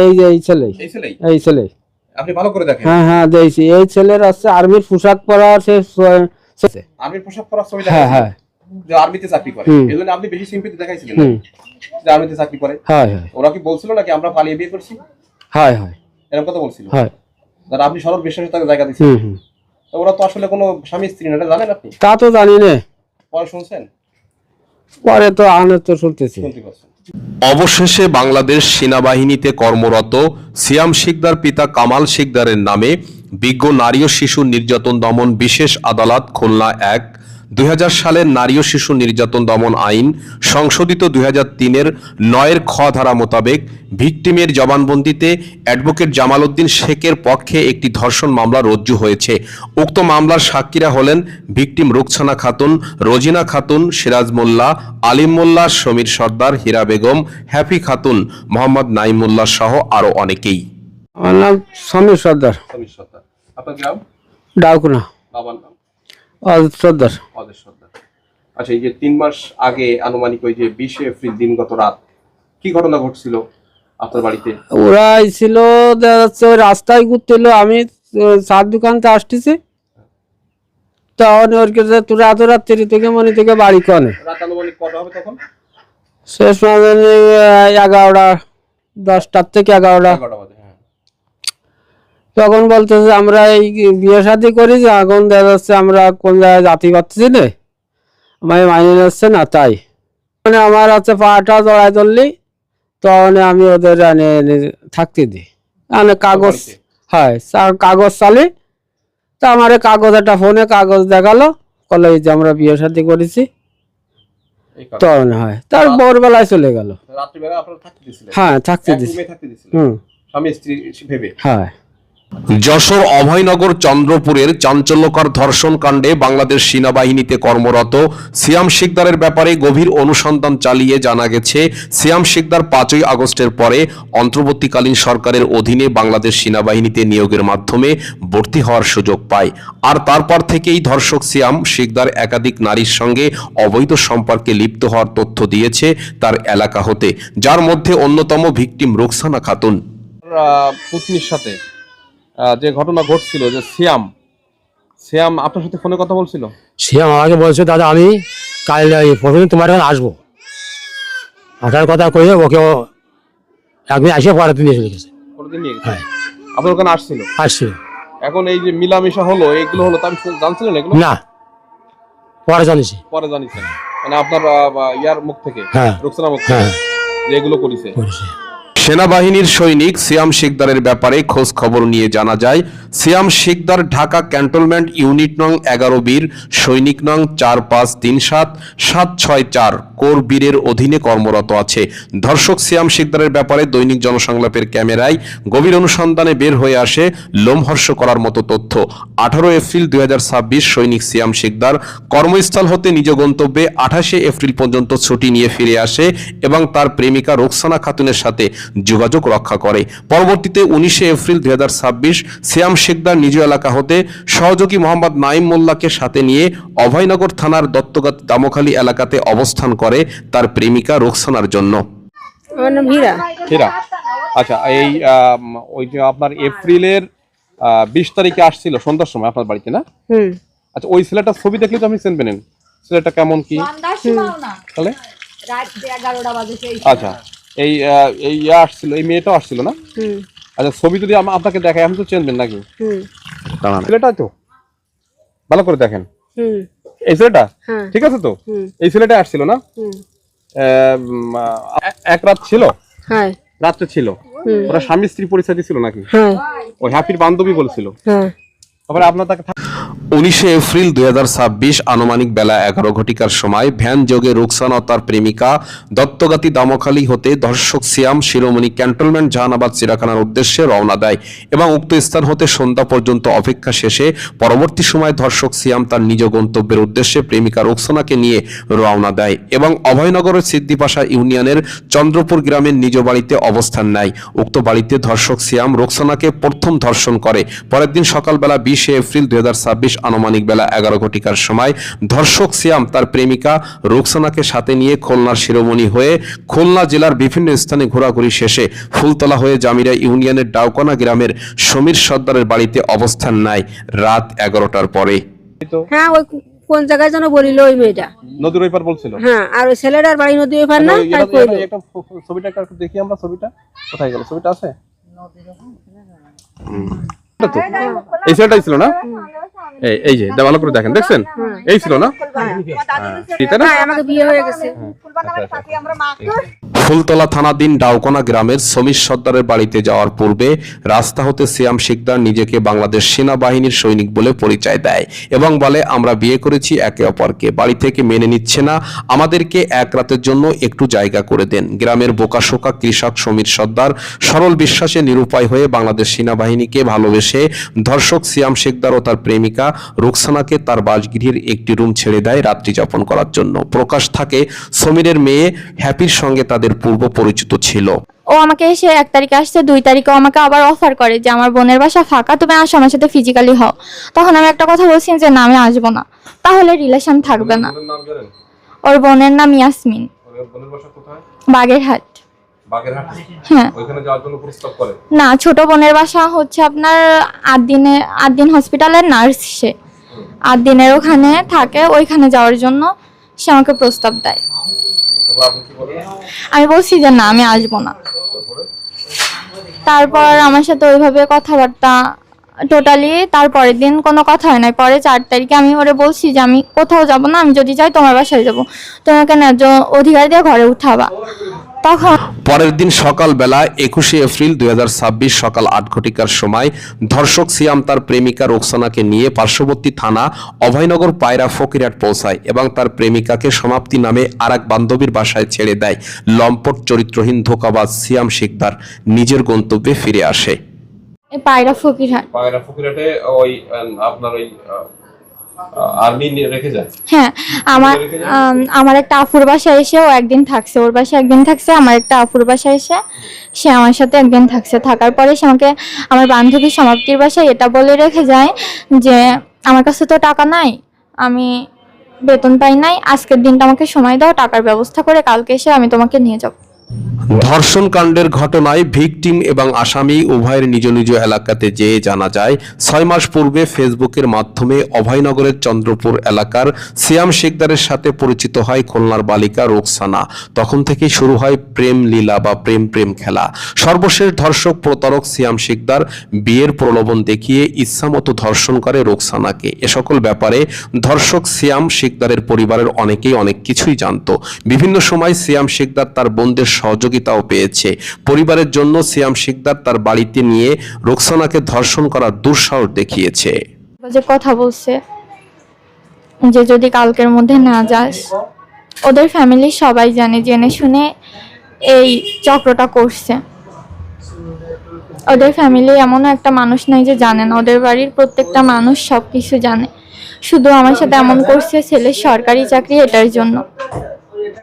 এই যে এই ছেলে আপনি ভালো করে দেখেন। হ্যাঁ হ্যাঁ দেখছি, এই ছেলের আছে আর্মির পোশাক পরা, সে আর্মির পোশাক পরা ছবি হ্যাঁ দেখাইছেন হ্যাঁ যে আর্মিতে চাকরি করে, এজন্য আপনি বেশি সিম্পথি দেখাইছিলেন যে আর্মিতে চাকরি করে। হ্যাঁ হ্যাঁ ওরা কি বলছিল নাকি আমরা পালিয়ে বিয়ে করছি, হ্যাঁ হ্যাঁ এরকম কথা বলছিল? হ্যাঁ যারা আপনি সরল বিশ্বাসের জায়গা দিচ্ছেন, তো ওরা তো আসলে কোনো স্বামী স্ত্রী না, এটা জানেন আপনি? তা তো জানি না, পরে শুনছেন? পরে তো আনে তো শুনতেছি। শুনতে পাচ্ছেন। অবশেষে বাংলাদেশ সেনাবাহিনীতে কর্মরত সিয়াম শিকদার পিতা কামাল শিকদারের নামে বিজ্ঞ নারী ও শিশু নির্যাতন দমন বিশেষ আদালত খুলনা ১ ২০০০ সালের নারী ও শিশু নির্যাতন দমন আইন সংশোধিত ২০০৩-এর ৯ খ ধারা মোতাবেক ভিকটিমের জবানবন্দিতে অ্যাডভোকেট জামাল উদ্দিন শেখের পক্ষে একটি ধর্ষণ মামলা রজ্জু হয়েছে। উক্ত মামলার সাক্ষীরা হলেন ভিকটিম রুকসানা খাতুন, রোজিনা খাতুন, সিরাজ মোল্লা, আলিম মোল্লা, সমীর সর্দার, হীরা বেগম, হ্যাপি খাতুন, মোহাম্মদ নাইম মোল্লা সহ আরো অনেকেই। আমার নাম সমীর সর্দার। সমীর সর্দার। আপনার গ্রাম? ডাউকুনা। বাবার নাম? অজিত সর্দার। অজিত সর্দার। আচ্ছা, এই যে ৩ মাস আগে আনুমানিক ওই যে ২০ এপ্রিল দিনগত রাত কি ঘটনা ঘটছিল আপনার বাড়িতে? ওরা ছিল ওই রাস্তায় ঘুরছিল, আমি চার দোকানতে আসতেছি, তখন ওর কাছে তোরা এত রাত্রি থেকে মনে থেকে বাড়ি কনে রাত আনুমানিক কটা হবে তখন? শেষ মাঝে 11টা, 10টার থেকে 11টা। তখন বলতেছে আমরা এই বিয়ে শাদী করি, যে এখন দেখা যাচ্ছে আমরা কোন জায়গায় জাতি করতেছি না, আমায় মাইনে যাচ্ছে না, তাই মানে আমার হচ্ছে পাটা জড়াই ধরলি, তখন আমি ওদের থাকতে দিই, মানে কাগজ, হ্যাঁ কাগজ চালি, তা আমার কাগজ, একটা ফোনে কাগজ দেখালো, বলে যে আমরা বিয়ে শাদী করেছি, তখন হয় তার ভোরবেলায় চলে গেল। রাত্রিবেলা আপনারা থাকতে দিয়েছিলেন? হ্যাঁ থাকতে দিছি। স্বামী স্ত্রী ভেবে? হ্যাঁ। যশোর অভয়নগর চন্দ্রপুরের চাঞ্চল্যকর ধর্ষণ কাণ্ডে বাংলাদেশ সেনাবাহিনীতে কর্মরত সিয়াম শিকদারের ব্যাপারে গভীর অনুসন্ধান চালিয়ে জানা গেছে, সিয়াম শিকদার ৫ই আগস্টের পরে অন্তর্বর্তীকালীন সরকারের অধীনে বাংলাদেশ সেনাবাহিনীতে নিয়োগের মাধ্যমে ভর্তি হওয়ার সুযোগ পায়। আর তারপর থেকেই ধর্ষক সিয়াম শিকদার একাধিক নারীর সঙ্গে অবৈধ সম্পর্কে লিপ্ত হওয়ার তথ্য দিয়েছে তার এলাকা হতে, যার মধ্যে অন্যতম ভিকটিম রুকসানা খাতুন। পত্নীর সাথে যে ঘটনা ঘটছিল, যে সিয়াম আপনার সাথে ফোনে কথা বলছিল? সিয়াম আমাকে বলছে দাদা আমি কাল প্রথমে তোমার এখানে আসবো, আসার কথা কয়ে ওকে একদিন আসে পরের দিন এসে গেছে। হ্যাঁ, আপনার ওখানে আসছিল? এখন এই যে মিলামিশা হলো, এগুলো হলো, তা আমি জানছিলেন এগুলো? না, পরে জানিয়েছি। পরে জানিয়েছেন মানে আপনার ইয়ার মুখ থেকে, রুকসানা মুখ থেকে, যে এগুলো করেছে। সেনাবাহিনীর সৈনিক সিয়াম শিকদারের ব্যাপারে খোঁজ খবর নিয়ে জানা যায়, সিয়াম শিকদার ঢাকা ক্যান্টনমেন্ট ইউনিট নং 11 বীর সৈনিক নং 4537-764 কোর বীরের অধীনে কর্মরত আছে। ধর্ষক সিয়াম শিকদারের ব্যাপারে দৈনিক জনসংলাপের ক্যামেরায় গভীর অনুসন্ধানে বের হয়ে আসে লোমহর্ষ করার মতো তথ্য। 18 এপ্রিল 2026 সৈনিক সিয়াম শিকদার কর্মস্থল হতে নিজ গন্তব্যে 28 এপ্রিল পর্যন্ত ছুটি নিয়ে ফিরে আসে এবং তার প্রেমিকা রুকসানা খাতুনের সাথে যোগাযোগ রক্ষা করে। পরবর্তীতে 19 এপ্রিল 2026 সিয়াম শিকদার নিজ এলাকা হতে সহযোগী মোহাম্মদ নাইম মোল্লাকে সাথে নিয়ে অভয়নগর থানার দত্তগাতি দামখালী এলাকাতে অবস্থান করে তার প্রেমিকা রুকসানার জন্য। আমার নাম হীরা। আচ্ছা, এই ওই যে আপনার এপ্রিলের 20 তারিখে আসছিল সন্ধ্যার সময় আপনার বাড়িতে, না? আচ্ছা, ওই ছেলেটার ছবি দেখলে তো আপনি চিনবেন, ছেলেটা কেমন কি তাহলে? আচ্ছা, এই আসছিল, এই মেয়েটাও আসছিল, না? আচ্ছা, ছবি যদি আপনাকে দেখায় আপনি তো চিনবেন নাকি? ছেলেটা তো ভালো করে দেখেন, এই ছেলেটা ঠিক আছে তো? এই ছেলেটা আসছিল, না? এক রাত ছিল, রাত্রে ছিল, ওরা স্বামী স্ত্রী পরিচয় ছিল নাকি? ওই হ্যাপির বান্ধবী বলছিল। তারপরে আপনার তাকে 19 এপ্রিল 2026 আনুমানিক বেলা 11 ঘটিকার সময় ভ্যান যোগে রুকসানা ও তার প্রেমিকা দত্তগাতি দামখালী হতে ধর্ষক সিয়াম শিরোমণি ক্যান্টনমেন্ট জাহানাবাদ চিড়িয়াখানার উদ্দেশ্যে রওনা দেয় এবং উক্ত স্থান হতে সন্ধ্যা পর্যন্ত অপেক্ষা শেষে পরবর্তী সময় ধর্ষক সিয়াম তার নিজ গন্তব্যের উদ্দেশ্যে প্রেমিকা রুকসানাকে নিয়ে রওনা দেয় এবং অভয়নগরের সিদ্দিপাশা ইউনিয়নের চন্দ্রপুর গ্রামের নিজ বাড়িতে অবস্থান নেয়। উক্ত বাড়িতে ধর্ষক সিয়াম রুকসানাকে প্রথম ধর্ষণ করে। পরের দিন সকালবেলা 20 এপ্রিল 2026 আনুমানিক বেলা 11 ঘটিকার সময় ধর্ষক সিয়াম তার প্রেমিকা রোকসানাকে সাথে নিয়ে খুলনার শিরোমণি হয়ে খুলনা জেলার বিভিন্ন স্থানে ঘোরাঘুরি শেষে ফুলতলা হয়ে জামিরা ইউনিয়নের ডাউকনা গ্রামের সমীর সর্দারের বাড়িতে অবস্থান নেয় রাত 11টার পরে। হ্যাঁ ওই কোন জায়গায় যেন বলিল ওই মেয়েটা নদীর ওই পার বলছিল। হ্যাঁ আর ওই ছেলেটার বাড়ি নদী ওই পার না তাই কইলো। একটা ছবিটা একটু দেখি আমরা, ছবিটা কোথায় গেল? ছবিটা আছে তো, এই ছেলেটাই ছিল না? এই যে ভালো করে দেখেন, দেখছেন এই ছিল না? হ্যাঁ আমাকে বিয়ে হয়ে গেছে। ফুলতলা থানাধীন ডাউকনা গ্রামের সমীর সর্দারের বাড়িতে যাওয়ার পূর্বে রাস্তা হতে সিয়াম শিকদার নিজেকে বাংলাদেশ সেনাবাহিনীর সৈনিক বলে পরিচয় দেয় এবং বলে, আমরা বিয়ে করেছি একে অপরকে, বাড়ি থেকে মেনে নিচ্ছে না, আমাদেরকে এক রাতের জন্য একটু জায়গা করে দেন। গ্রামের বোকাশোকা কৃষক সমীর সর্দার সরল বিশ্বাসে নিরুপায় হয়ে বাংলাদেশ সেনাবাহিনীকে ভালোবেসে ধর্ষক সিয়াম শিকদার ও তার প্রেমিকা রোকসানাকে তার বাসগৃহের একটি রুম ছেড়ে দেয় রাত্রি যাপন করার জন্য। প্রকাশ থাকে সমীরের মেয়ে হ্যাপির সঙ্গে তাদের পূর্ব পরিচিত ছিল। ও আমাকে এসে 1 তারিখে আসছে, 2 তারিখেও আমাকে আবার অফার করে যে আমার বোনের বাসা ফাঁকা, তুমি আসো আমার সাথে ফিজিক্যালি হও। তখন আমি একটা কথা বলছি যে না আমি আসবো না, তাহলে রিলেশন থাকবে না। ওর বোনের নাম ইয়াসমিন, বাগেরহাট। হ্যাঁ না, ছোট বোনের বাসা হচ্ছে আপনার আদিন হসপিটালের নার্স, সে আদিনের ওখানে থাকে, ওইখানে যাওয়ার জন্য সে আমাকে প্রস্তাব দেয়। আমি বলছি যে না আমি আসবো না। তারপর আমার সাথে ওইভাবে কথাবার্তা টোটালি তারপরের দিন কোনো কথা হয় নাই। পরে 4 তারিখে আমি ওরে বলছি যে আমি কোথাও যাব না, আমি যদি যাই তোমার বাসায় যাব, তোমাকে ন্যায্য অধিকার দিয়ে ঘরে উঠাবা। তখন পরের দিন সকালবেলা 21শে এপ্রিল 2026 সকাল 8 ঘটিকার সময় ধর্ষক সিয়াম তার প্রেমিকা রোকসানাকে নিয়ে পার্শ্ববর্তী থানা অভয়নগর পায়রা ফকিরহাট পৌঁছায় এবং তার প্রেমিকাকে সমাপ্তি নামে আরেক বান্ধবীর বাসায় ছেড়ে দেয়। লম্পট চরিত্রহীন ধোঁকাবাজ সিয়াম শিকদার নিজের গন্তব্যে ফিরে আসে। পায়রা ফকিরহাট ওই আপনার ওই আর্মি রেখে যায়। হ্যাঁ আমার একটা আফুর বাসায় এসে ও একদিন থাকছে, ওর বাসায় একদিন থাকছে, আমার একটা আফুর বাসায় এসে সে আমার সাথে একদিন থাকছে। থাকার পরে সে আমাকে আমার বান্ধবী সমাপ্তির বাসায় এটা বলে রেখে যায় যে আমার কাছে তো টাকা নাই, আমি বেতন পাই নাই, আজকের দিনটা আমাকে সময় দাও, টাকার ব্যবস্থা করে কালকে এসে আমি তোমাকে নিয়ে যাব। ধর্ষণ কাণ্ডের ঘটনায় ভিকটিম এবং আসামি উভয়ের নিজ নিজ এলাকাতে যেয়ে জানা যায় 6 মাস পূর্বে ফেসবুকের মাধ্যমে অভয়নগরের চন্দ্রপুর এলাকার সিয়াম শিকদারের সাথে পরিচিত হয় খুলনার বালিকা রোকসানা। তখন থেকেই শুরু হয় প্রেম লীলা বা প্রেম খেলা। সর্বশেষ ধর্ষক প্রতারক সিয়াম শিকদার বিয়ের প্রলোভন দেখিয়ে ইচ্ছামতো ধর্ষণ করে রোকসানাকে। এ সকল ব্যাপারে ধর্ষক সিয়াম শিকদারের পরিবারের অনেকেই অনেক কিছুই জানত। বিভিন্ন সময় সিয়াম শিকদার তার বোনদের সহযোগিতাও পেয়েছে। পরিবারের জন্য সিয়াম শিকদার তার বাড়িতে নিয়ে রোকসানাকে ধর্ষণ করার দুঃসাহস দেখিয়েছে। যে কথা বলছে যে যদি কালকের মধ্যে না যাস, ওদের ফ্যামিলি সবাই জানে, জেনে শুনে এই চক্রটা করছে। ওদের ফ্যামিলি এমন একটা মানুষ নাই যে জানে না, ওদের বাড়ির প্রত্যেকটা মানুষ সবকিছু জানে। শুধু আমার সাথে এমন করছে ছেলের সরকারি চাকরি এটার জন্য।